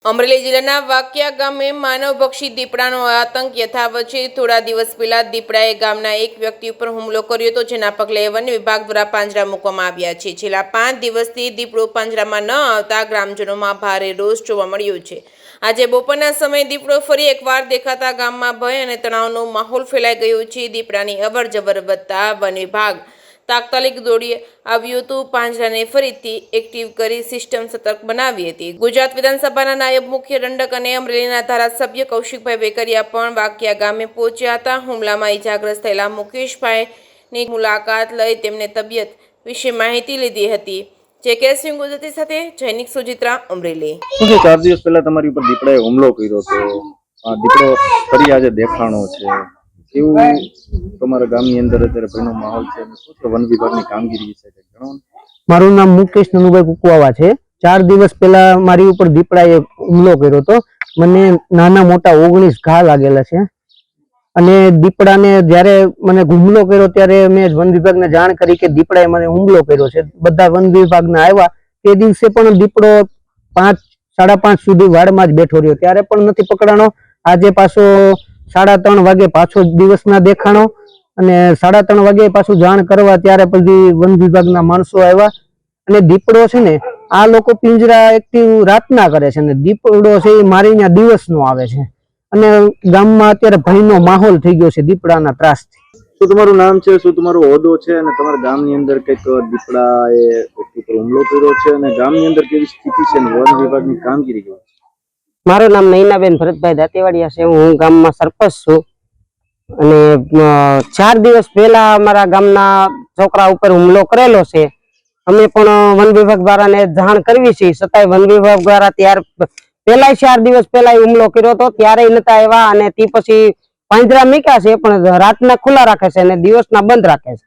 અમરેલી જિલ્લાના વાકિયા ગામે માનવભક્ષી દીપડાનો આતંક યથાવત છે। થોડા દિવસ પહેલા દીપડાએ ગામના એક વ્યક્તિ ઉપર હુમલો કર્યો હતો, જેના પગલે વન વિભાગ દ્વારા પાંજરા મૂકવામાં આવ્યા છે। છેલ્લા 5 દિવસથી દીપડો પાંજરામાં ન આવતા ગ્રામજનોમાં ભારે રોષ જોવા મળ્યો છે। આજે બપોરના સમયે દીપડો ફરી એકવાર દેખાતા ગામમાં ભય અને તણાવનો માહોલ ફેલાઈ ગયો છે। દીપડાની અવરજવર વધતા વન વિભાગ તાત્કાલિક દોડી આવ્યું હતું, પાંજરાને ફરીથી એક્ટિવ કરી સિસ્ટમ સતર્ક બનાવી હતી। ગુજરાત વિધાનસભાના નાયબ મુખ્ય દંડક અને અમરેલીના ધારાસભ્ય કૌશિકભાઈ વેકરિયા પણ વાકિયા ગામે પહોંચ્યા હતા। હુમલામાં ઇજાગ્રસ્ત થયેલા મુકેશભાઈની મુલાકાત લઈ તેમને તબિયત વિશે માહિતી લીધી હતી। જે સિંહ ગુજરાતી સાથે જૈનિક સુજિત્રા, અમરેલી। 4 દિવસ પહેલા તમારી ઉપર દીપડાએ હુમલો કર્યો હતો, આ દીપડો ફરી આજે દેખાણો છે, કેવું તમારા ગામની અંદર અત્યારે ભયનો માહોલ છે અને શું છે વન વિભાગની કામગીરી વિશે જણાવો ને। મારું નામ મુકેશ નનુભાઈ કુકવાવા છે। 4 દિવસ પહેલા મારી ઉપર દીપડાએ હુમલો કર્યો હતો। મને નાના મોટા 19 ઘા લાગેલા છે અને દીપડાને જ્યારે મને હુમલો કર્યો ત્યારે મેં વન વિભાગને જાણ કરી કે દીપડાએ મને હુમલો કર્યો છે। બધા વન વિભાગના આવ્યા, તે દિવસે પણ દીપડો 5, 5:30 સુધી વાડમાં જ બેઠો રહ્યો, ત્યારે પણ નથી પકડાણો। આજે પાછો 3:30 વાગે પાછો દિવસના દેખાણો અને 3:30 વાગે પાછું જાણ કરવા ત્યારે પછી વન વિભાગના માણસો આવ્યા અને દીપડો છે ને, આ લોકો પિંજરા એક્ટિવ રાતના કરે છે અને દીપડો છે એ મારીને દિવસનો આવે છે અને ગામમાં અત્યારે ભયનો માહોલ થઈ ગયો છે દીપડાના ત્રાસથી। શું તમારું નામ છે, શું તમારો હોદ્દો છે અને તમારા ગામની અંદર કંઈક દીપડાએ વ્યક્તિ પર હુમલો કર્યો છે અને ગામની અંદર કેવી સ્થિતિ છે અને વન વિભાગની કામગીરી કેવી છે? મારું નામ નૈનાબેન ભરતભાઈ દાંતીવાડિયા છે। હું ગામમાં સરપંચ છું અને 4 દિવસ પહેલા અમારા ગામના છોકરા ઉપર હુમલો કરેલો છે। અમે પણ વન વિભાગ દ્વારા જાણ કરવી છે, છતાંય વન વિભાગ દ્વારા ત્યાર પહેલા 4 દિવસ પહેલા હુમલો કર્યો હતો, ત્યારે નતા આવ્યા અને તે પછી પાંજરા મૂક્યા છે પણ રાતના ખુલ્લા રાખે છે અને દિવસના બંધ રાખે છે।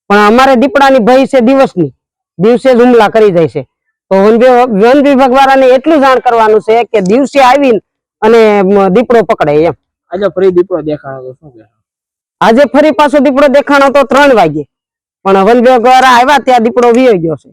પણ અમારે દીપડાની ભય છે દિવસની, દિવસે જ હુમલા કરી જાય છે। તો વન વિભાગ વાળાને એટલું જાણ કરવાનું છે કે દિવસે આવીને અને દીપડો પકડે એમ। આજે ફરી દીપડો દેખાણો તો શું કહેવાય? આજે ફરી પાછો દીપડો દેખાણો તો 3 વાગે, પણ વન વિભાગ વાળા આવ્યા ત્યાં દીપડો વયો ગયો છે।